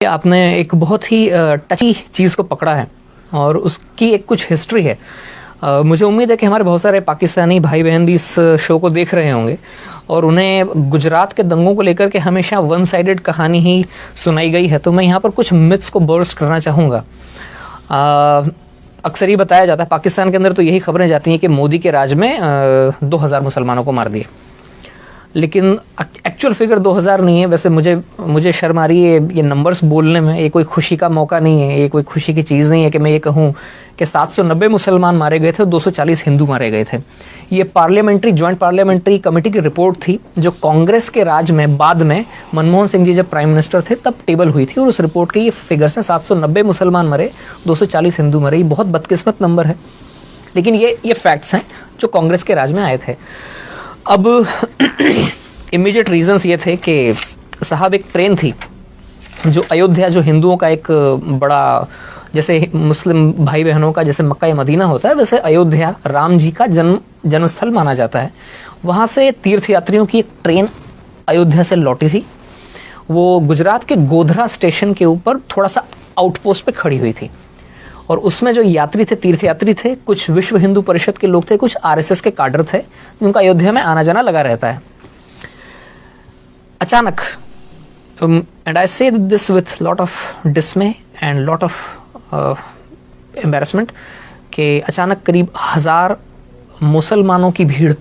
आपने एक बहुत ही टची चीज़ को पकड़ा है और उसकी एक कुछ हिस्ट्री है। मुझे उम्मीद है कि हमारे बहुत सारे पाकिस्तानी भाई बहन भी इस शो को देख रहे होंगे और उन्हें गुजरात के दंगों को लेकर के हमेशा वन साइडेड कहानी ही सुनाई गई है। तो मैं यहाँ पर कुछ मिथ्स को बर्स्ट करना चाहूँगा। अक्सर ही बताया जाता है, पाकिस्तान के अंदर तो यही खबरें जाती हैं कि मोदी के राज में 2000 मुसलमानों को मार दिए, लेकिन एक्चुअल फिगर 2000 नहीं है। वैसे मुझे शर्म आ रही है ये नंबर्स बोलने में। ये कोई खुशी का मौका नहीं है, ये कोई खुशी की चीज़ नहीं है कि मैं ये कहूँ कि 790 मुसलमान मारे गए थे, 240 हिंदू मारे गए थे। ये जॉइंट पार्लियामेंट्री कमेटी की रिपोर्ट थी जो कांग्रेस के राज में बाद में मनमोहन सिंह जी जब प्राइम मिनिस्टर थे तब टेबल हुई थी और उस रिपोर्ट के ये फिगर्स हैं। 790 मुसलमान मरे, 240 हिंदू मरे। ये बहुत बदकिस्मत नंबर है, लेकिन ये फैक्ट्स हैं जो कांग्रेस के राज में आए थे। अब इमीडिएट रीजंस ये थे कि साहब एक ट्रेन थी जो अयोध्या, जो हिंदुओं का एक बड़ा, जैसे मुस्लिम भाई बहनों का जैसे मक्का या मदीना होता है, वैसे अयोध्या राम जी का जन्मस्थल माना जाता है। वहाँ से तीर्थयात्रियों की एक ट्रेन अयोध्या से लौटी थी। वो गुजरात के गोधरा स्टेशन के ऊपर थोड़ा सा आउटपोस्ट पे खड़ी हुई थी और उसमें जो यात्री थे, तीर्थयात्री थे, कुछ विश्व हिंदू परिषद के लोग थे, कुछ आरएसएस के काडर थे, जिनका अयोध्या में आना जाना लगा रहता है। अचानक, एंड आई से this with lot of डिसमे and lot of embarrassment, कि अचानक करीब 1000 मुसलमानों की भीड़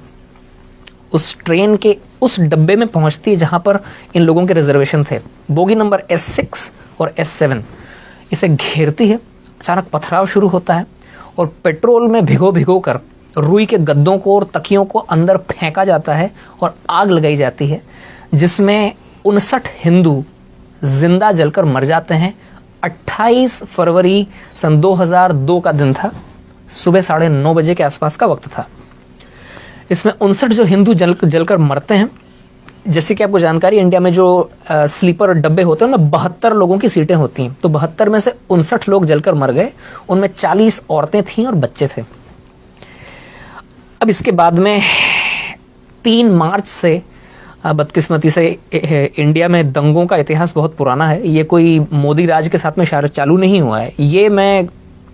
उस ट्रेन के उस डब्बे में पहुंचती है जहां पर इन लोगों के रिजर्वेशन थे। बोगी नंबर S6 और S7 इसे घेरती है। अचानक पथराव शुरू होता है और पेट्रोल में भिगो कर रुई के गद्दों को और तकियों को अंदर फेंका जाता है और आग लगाई जाती है, जिसमें 59 हिंदू जिंदा जलकर मर जाते हैं। 28 फरवरी सन 2002 का दिन था, सुबह 9:30 बजे के आसपास का वक्त था। इसमें 59 जो हिंदू जलकर मरते हैं। जैसे कि आपको जानकारी, इंडिया में जो स्लीपर डब्बे होते हैं उनमें 72 लोगों की सीटें होती हैं, तो 72 में से 59 लोग जलकर मर गए। उनमें 40 औरतें थीं और बच्चे थे। अब इसके बाद में 3 मार्च से बदकिस्मती से इंडिया में दंगों का इतिहास बहुत पुराना है। ये कोई मोदी राज के साथ में चालू नहीं हुआ है। ये मैं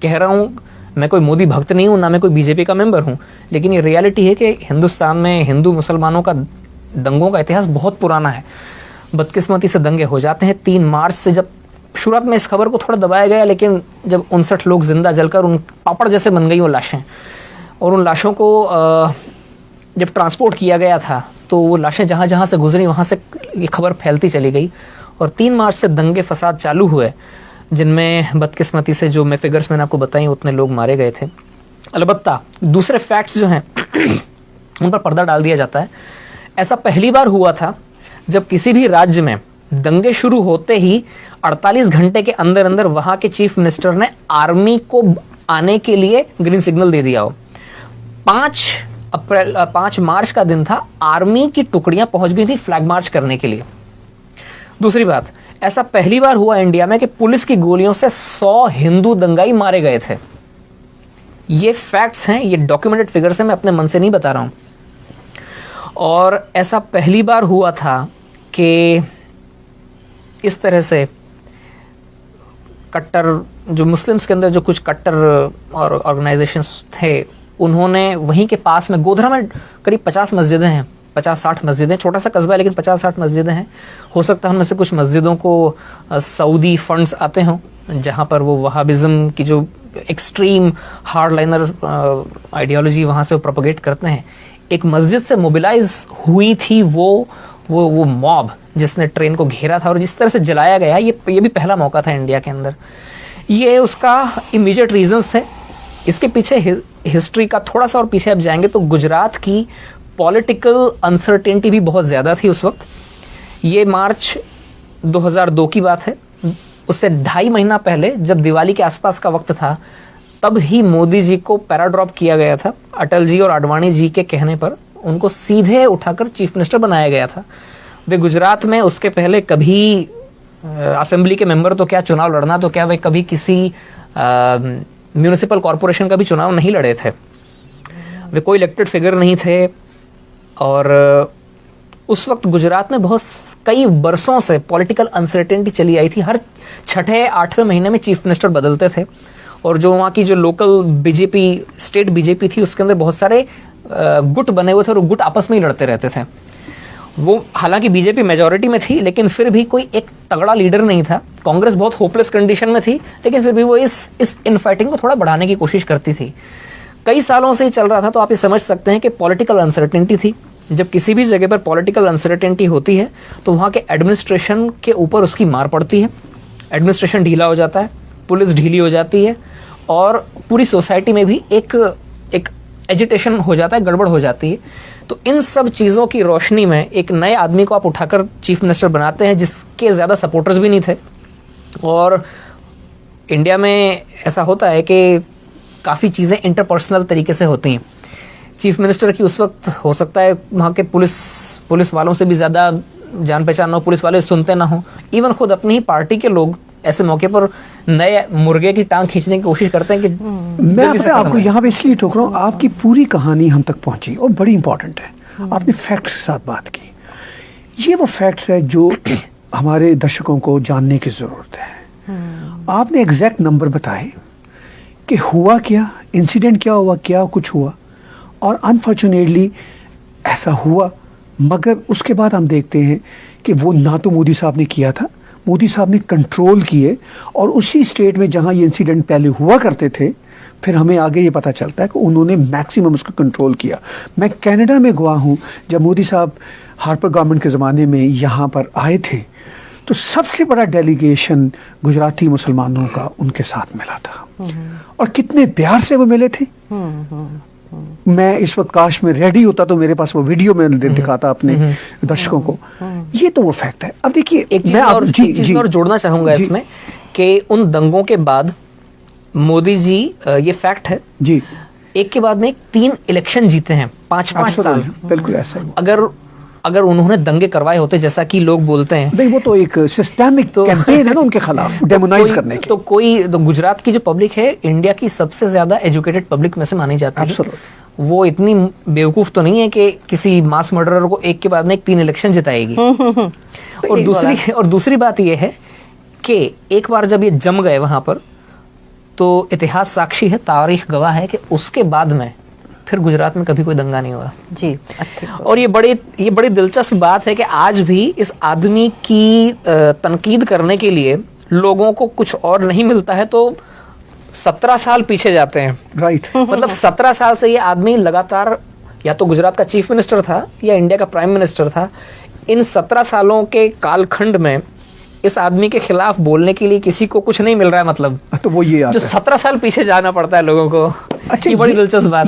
कह रहा हूँ, मैं कोई मोदी भक्त नहीं हूँ, ना मैं कोई बीजेपी का मेंबर हूँ, लेकिन ये रियलिटी है कि हिंदुस्तान में हिंदू मुसलमानों का दंगों का इतिहास बहुत पुराना है। बदकिस्मती से दंगे हो जाते हैं 3 मार्च से। जब शुरुआत में इस खबर को थोड़ा दबाया गया, लेकिन जब 59 लोग जिंदा जलकर उन पापड़ जैसे बन गई वो लाशें, और उन लाशों को जब ट्रांसपोर्ट किया गया था तो वो लाशें जहाँ जहाँ से गुजरी वहाँ से ये खबर फैलती चली गई और 3 मार्च से दंगे फसाद चालू हुए, जिनमें बदकिस्मती से जो फिगर्स मैंने आपको बताई उतने लोग मारे गए थे। अलबत्ता दूसरे फैक्ट्स जो हैं उन पर पर्दा डाल दिया जाता है। ऐसा पहली बार हुआ था जब किसी भी राज्य में दंगे शुरू होते ही 48 घंटे के अंदर अंदर वहां के चीफ मिनिस्टर ने आर्मी को आने के लिए ग्रीन सिग्नल दे दिया हो। 5 मार्च का दिन था, आर्मी की टुकड़ियां पहुंच गई थी फ्लैग मार्च करने के लिए। दूसरी बात, ऐसा पहली बार हुआ इंडिया में कि पुलिस की गोलियों से 100 हिंदू दंगाई मारे गए थे। ये फैक्ट्स हैं, ये डॉक्यूमेंटेड फिगर्स हैं, मैं अपने मन से नहीं बता रहा हूं। और ऐसा पहली बार हुआ था कि इस तरह से कट्टर, जो मुस्लिम्स के अंदर जो कुछ कट्टर और ऑर्गेनाइजेशंस थे, उन्होंने वहीं के पास में गोधरा में करीब 50 मस्जिदें हैं, 50-60 मस्जिदें, छोटा सा कस्बा है लेकिन 50-60 मस्जिदें हैं। हो सकता है उनमें से कुछ मस्जिदों को सऊदी फंड्स आते हों, जहाँ पर वो वहाबिज्म की जो एक्सट्रीम हार्डलाइनर आइडियोलॉजी वहाँ से वो प्रोपोगेट करते हैं। एक मस्जिद से मोबिलाइज हुई थी वो मॉब जिसने ट्रेन को घेरा था और जिस तरह से जलाया गया, ये भी पहला मौका था इंडिया के अंदर। ये उसका इमीडिएट रीजंस थे। इसके पीछे हिस्ट्री का थोड़ा सा और पीछे आप जाएंगे तो गुजरात की पॉलिटिकल अनसर्टेनिटी भी बहुत ज़्यादा थी उस वक्त। ये मार्च 2002 की बात है। उससे 2.5 महीना पहले जब दिवाली के आसपास का वक्त था, तब ही मोदी जी को पैराड्रॉप किया गया था। अटल जी और आडवाणी जी के कहने पर उनको सीधे उठाकर चीफ मिनिस्टर बनाया गया था। वे गुजरात में उसके पहले कभी असेंबली के मेंबर तो क्या, चुनाव लड़ना तो क्या, वे कभी किसी म्यूनिसिपल कॉरपोरेशन का भी चुनाव नहीं लड़े थे। वे कोई इलेक्टेड फिगर नहीं थे और उस वक्त गुजरात में कई बरसों से पॉलिटिकल अनसर्टेनिटी चली आई थी। हर 6-8वें महीने में चीफ मिनिस्टर बदलते थे और जो वहाँ की जो लोकल बीजेपी, स्टेट बीजेपी थी, उसके अंदर बहुत सारे गुट बने हुए थे और वो गुट आपस में ही लड़ते रहते थे। वो हालांकि बीजेपी मेजॉरिटी में थी, लेकिन फिर भी कोई एक तगड़ा लीडर नहीं था। कांग्रेस बहुत होपलेस कंडीशन में थी, लेकिन फिर भी वो इस इनफाइटिंग को थोड़ा बढ़ाने की कोशिश करती थी। कई सालों से ही चल रहा था, तो आप ये समझ सकते हैं कि पॉलिटिकल अनसर्टेनिटी थी। जब किसी भी जगह पर पॉलिटिकल अनसर्टेनिटी होती है तो वहाँ के एडमिनिस्ट्रेशन के ऊपर उसकी मार पड़ती है। एडमिनिस्ट्रेशन ढीला हो जाता है, पुलिस ढीली हो जाती है और पूरी सोसाइटी में भी एक एजिटेशन हो जाता है, गड़बड़ हो जाती है। तो इन सब चीज़ों की रोशनी में एक नए आदमी को आप उठाकर चीफ मिनिस्टर बनाते हैं जिसके ज़्यादा सपोर्टर्स भी नहीं थे। और इंडिया में ऐसा होता है कि काफ़ी चीज़ें इंटरपर्सनल तरीके से होती हैं। चीफ मिनिस्टर की उस वक्त हो सकता है वहाँ के पुलिस वालों से भी ज़्यादा जान पहचान ना हो, पुलिस वाले सुनते ना हो, इवन खुद अपनी ही पार्टी के लोग ऐसे मौके पर नए मुर्गे की टांग खींचने की कोशिश करते हैं कि मैं आपको यहाँ पे इसलिए टोक रहा हूँ, आपकी पूरी कहानी हम तक पहुंची और बड़ी इंपॉर्टेंट है। आपने फैक्ट्स के साथ बात की, ये वो फैक्ट्स है जो हमारे दर्शकों को जानने की ज़रूरत है। आपने एग्जैक्ट नंबर बताए कि हुआ क्या, इंसिडेंट क्या हुआ, क्या कुछ हुआ, और अनफॉर्चुनेटली ऐसा हुआ। मगर उसके बाद हम देखते हैं कि वो ना तो मोदी साहब ने किया था, मोदी साहब ने कंट्रोल किए, और उसी स्टेट में जहां ये इंसिडेंट पहले हुआ करते थे, फिर हमें आगे ये पता चलता है कि उन्होंने मैक्सिमम उसको कंट्रोल किया। मैं कनाडा में गवाह हूँ, जब मोदी साहब हार्पर गवर्नमेंट के ज़माने में यहाँ पर आए थे तो सबसे बड़ा डेलीगेशन गुजराती मुसलमानों का उनके साथ मिला था, और कितने प्यार से वो मिले थे। मैं इस वक्त काश में रेडी होता तो मेरे पास वो वीडियो में दिखाता अपने दर्शकों को। ये तो वो फैक्ट है। अब देखिए, एक चीज और जोड़ना चाहूंगा इसमें कि उन दंगों के बाद मोदी जी, ये फैक्ट है जी, एक के बाद में 3 इलेक्शन जीते हैं, 5-5 साल। बिल्कुल ऐसा है। अगर उन्होंने दंगे करवाए होते जैसा कि लोग बोलते हैं, नहीं, वो तो एक सिस्टेमिक कैंपेन है ना उनके खिलाफ, डेमोनाइज करने की। तो गुजरात की जो पब्लिक है इंडिया की सबसे ज्यादा एजुकेटेड पब्लिक में से मानी जाती है। वो इतनी बेवकूफ तो नहीं है कि किसी मास मर्डरर को एक के बाद में 3 इलेक्शन जिताएगी। और दूसरी बात ये है कि एक बार जब ये जम गए वहां पर, तो इतिहास साक्षी है, तारीख गवाह है कि उसके बाद में फिर गुजरात में कभी कोई दंगा नहीं हुआ जी। और ये बड़ी दिलचस्प बात है कि आज भी इस आदमी की तनकीद करने के लिए लोगों को कुछ और नहीं मिलता है तो 17 साल पीछे जाते हैं। राइट। मतलब 17 साल से ये आदमी लगातार या तो गुजरात का चीफ मिनिस्टर था या इंडिया का प्राइम मिनिस्टर था। इन 17 सालों के कालखंड में इस आदमी के खिलाफ बोलने के लिए किसी को कुछ नहीं मिल रहा है। मतलब तो वो ये जो 17 साल पीछे जाना पड़ता है लोगों को। अच्छा, ये बड़ी दिलचस्प बात है।